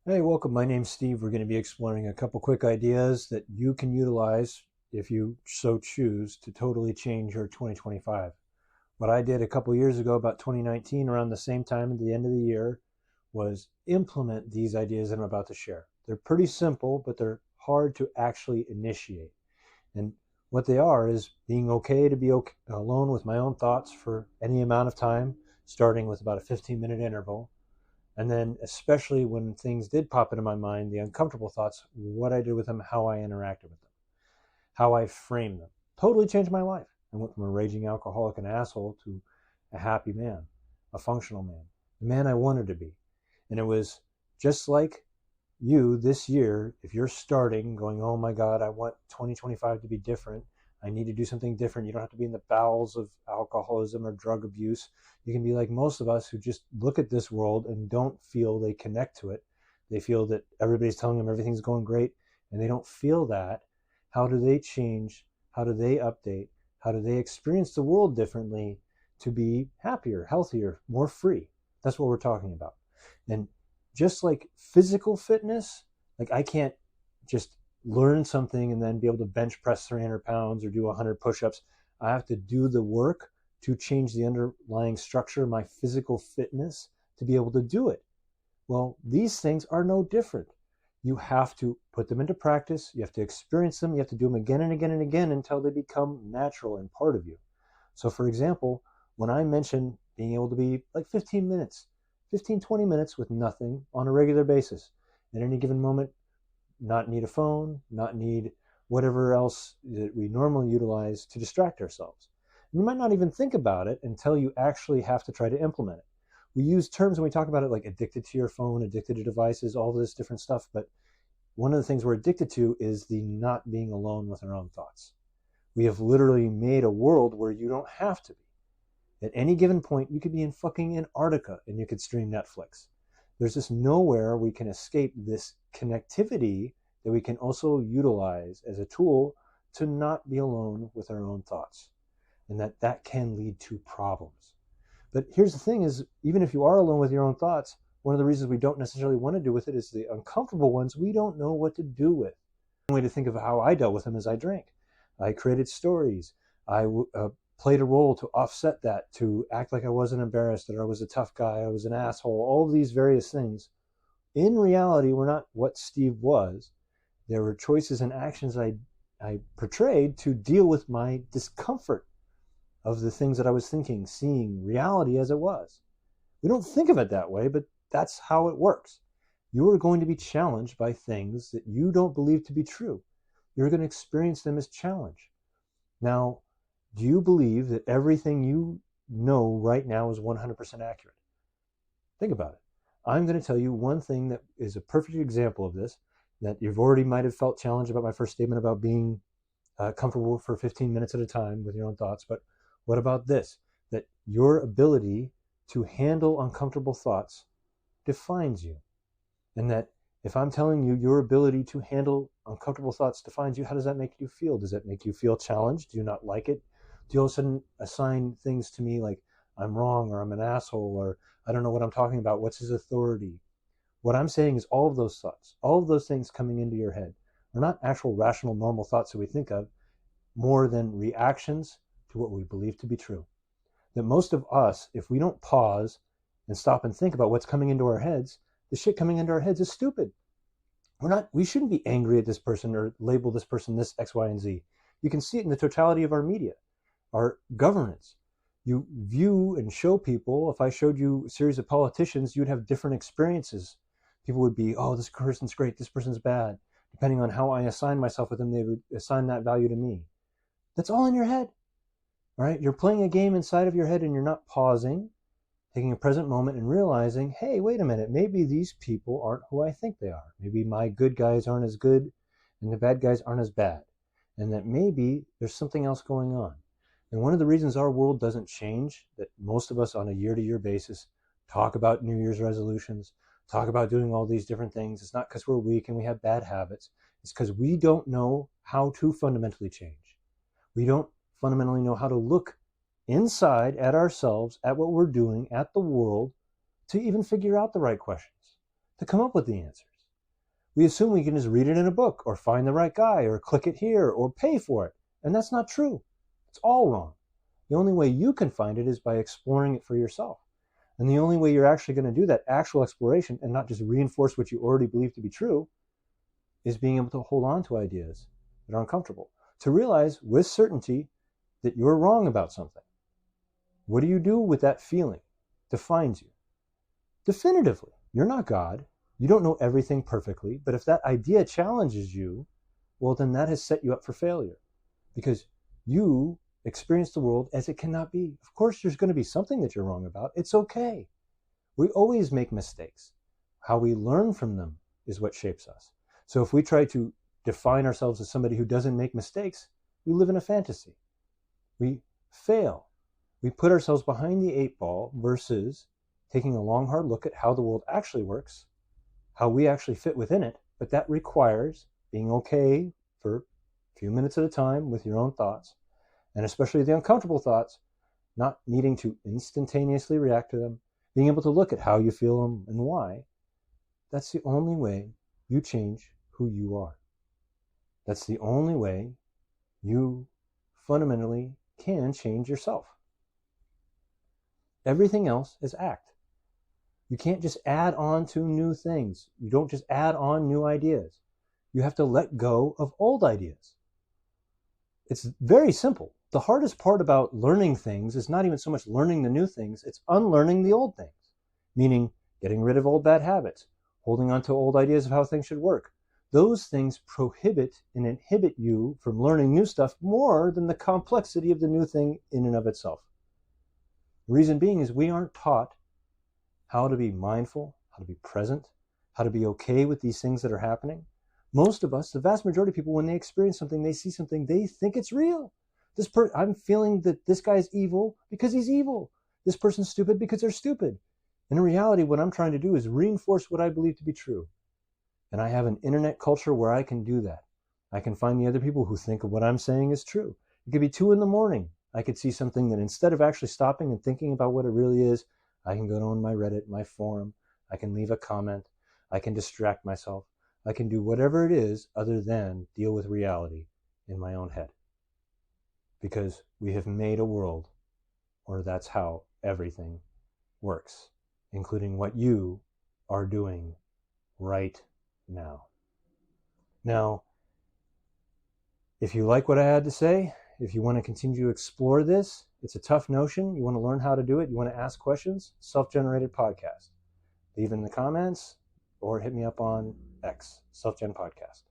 Hey, welcome. My name's Steve. We're going to be exploring a couple quick ideas that you can utilize if you so choose to totally change your 2025. What I did a couple years ago, about 2019, around the same time at the end of the year, was implement these ideas that I'm about to share. They're pretty simple, but they're hard to actually initiate. And what they are is being okay to be alone with my own thoughts for any amount of time, starting with about a 15-minute interval, and then, especially when things did pop into my mind, the uncomfortable thoughts, what I did with them, how I interacted with them, how I framed them, totally changed my life. I went from a raging alcoholic and asshole to a happy man, a functional man, the man I wanted to be. And it was just like you this year, if you're starting going, oh my God, I want 2025 to be different. I need to do something different. You don't have to be in the bowels of alcoholism or drug abuse. You can be like most of us who just look at this world and don't feel they connect to it. They feel that everybody's telling them everything's going great, and they don't feel that. How do they change? How do they update? How do they experience the world differently to be happier, healthier, more free? That's what we're talking about. And just like physical fitness, like I can't just learn something and then be able to bench press 300 pounds or do 100 push-ups. I have to do the work to change the underlying structure of my physical fitness to be able to do it. Well, these things are no different. You have to put them into practice. You have to experience them. You have to do them again and again and again until they become natural and part of you. So for example, when I mention being able to be like 15 minutes, 15, 20 minutes with nothing on a regular basis, at any given moment, not need a phone, not need whatever else that we normally utilize to distract ourselves. And you might not even think about it until you actually have to try to implement it. We use terms when we talk about it like addicted to your phone, addicted to devices, all this different stuff. But one of the things we're addicted to is the not being alone with our own thoughts. We have literally made a world where you don't have to be. At any given point, you could be in fucking Antarctica and you could stream Netflix. There's just nowhere we can escape this connectivity that we can also utilize as a tool to not be alone with our own thoughts. And that can lead to problems. But here's the thing is, even if you are alone with your own thoughts, one of the reasons we don't necessarily want to do with it is the uncomfortable ones we don't know what to do with. One way to think of how I dealt with them is I drank. I created stories. I played a role to offset that, to act like I wasn't embarrassed, that I was a tough guy, I was an asshole, all of these various things. In reality, were not what Steve was. There were choices and actions I portrayed to deal with my discomfort of the things that I was thinking, seeing reality as it was. We don't think of it that way, but that's how it works. You are going to be challenged by things that you don't believe to be true. You're going to experience them as challenge. Now, do you believe that everything you know right now is 100% accurate? Think about it. I'm going to tell you one thing that is a perfect example of this, that you've already might have felt challenged about my first statement about being comfortable for 15 minutes at a time with your own thoughts. But what about this? That your ability to handle uncomfortable thoughts defines you. And that if I'm telling you your ability to handle uncomfortable thoughts defines you, how does that make you feel? Does that make you feel challenged? Do you not like it? Do you all of a sudden assign things to me like I'm wrong or I'm an asshole or I don't know what I'm talking about? What's his authority? What I'm saying is all of those thoughts, all of those things coming into your head are not actual rational, normal thoughts that we think of, more than reactions to what we believe to be true. That most of us, if we don't pause and stop and think about what's coming into our heads, the shit coming into our heads is stupid. We shouldn't be angry at this person or label this person this X, Y, and Z. You can see it in the totality of our media, our governance. You view and show people, if I showed you a series of politicians, you'd have different experiences. People would be, oh, this person's great, this person's bad. Depending on how I assign myself with them, they would assign that value to me. That's all in your head. All right, you're playing a game inside of your head and you're not pausing, taking a present moment and realizing, hey, wait a minute, maybe these people aren't who I think they are. Maybe my good guys aren't as good and the bad guys aren't as bad. And that maybe there's something else going on. And one of the reasons our world doesn't change, that most of us on a year-to-year basis talk about New Year's resolutions, talk about doing all these different things, it's not because we're weak and we have bad habits. It's because we don't know how to fundamentally change. We don't fundamentally know how to look inside at ourselves, at what we're doing, at the world, to even figure out the right questions, to come up with the answers. We assume we can just read it in a book or find the right guy or click it here or pay for it. And that's not true. It's all wrong. The only way you can find it is by exploring it for yourself. And the only way you're actually going to do that actual exploration and not just reinforce what you already believe to be true is being able to hold on to ideas that are uncomfortable. To realize with certainty that you're wrong about something. What do you do with that feeling? Defines you. Definitively, you're not God. You don't know everything perfectly, but if that idea challenges you, well, then that has set you up for failure because you experience the world as it cannot be. Of course, there's going to be something that you're wrong about. It's okay. We always make mistakes. How we learn from them is what shapes us. So if we try to define ourselves as somebody who doesn't make mistakes, we live in a fantasy. We fail. We put ourselves behind the 8 ball versus taking a long, hard look at how the world actually works, how we actually fit within it. But that requires being okay for a few minutes at a time with your own thoughts, and especially the uncomfortable thoughts, not needing to instantaneously react to them, being able to look at how you feel them and why. That's the only way you change who you are. That's the only way you fundamentally can change yourself. Everything else is act. You can't just add on to new things. You don't just add on new ideas. You have to let go of old ideas. It's very simple. The hardest part about learning things is not even so much learning the new things, it's unlearning the old things, meaning getting rid of old bad habits, holding on to old ideas of how things should work. Those things prohibit and inhibit you from learning new stuff more than the complexity of the new thing in and of itself. The reason being is we aren't taught how to be mindful, how to be present, how to be okay with these things that are happening. Most of us, the vast majority of people, when they experience something, they see something, they think it's real. I'm feeling that this guy's evil because he's evil. This person's stupid because they're stupid. And in reality, what I'm trying to do is reinforce what I believe to be true. And I have an internet culture where I can do that. I can find the other people who think of what I'm saying is true. It could be 2 a.m. I could see something that instead of actually stopping and thinking about what it really is, I can go on my Reddit, my forum, I can leave a comment, I can distract myself, I can do whatever it is other than deal with reality in my own head. Because we have made a world where that's how everything works, including what you are doing right now. Now, if you like what I had to say, if you want to continue to explore this, it's a tough notion. You want to learn how to do it. You want to ask questions, Self-Generated Podcast. Leave in the comments or hit me up on X, Self-Gen Podcast.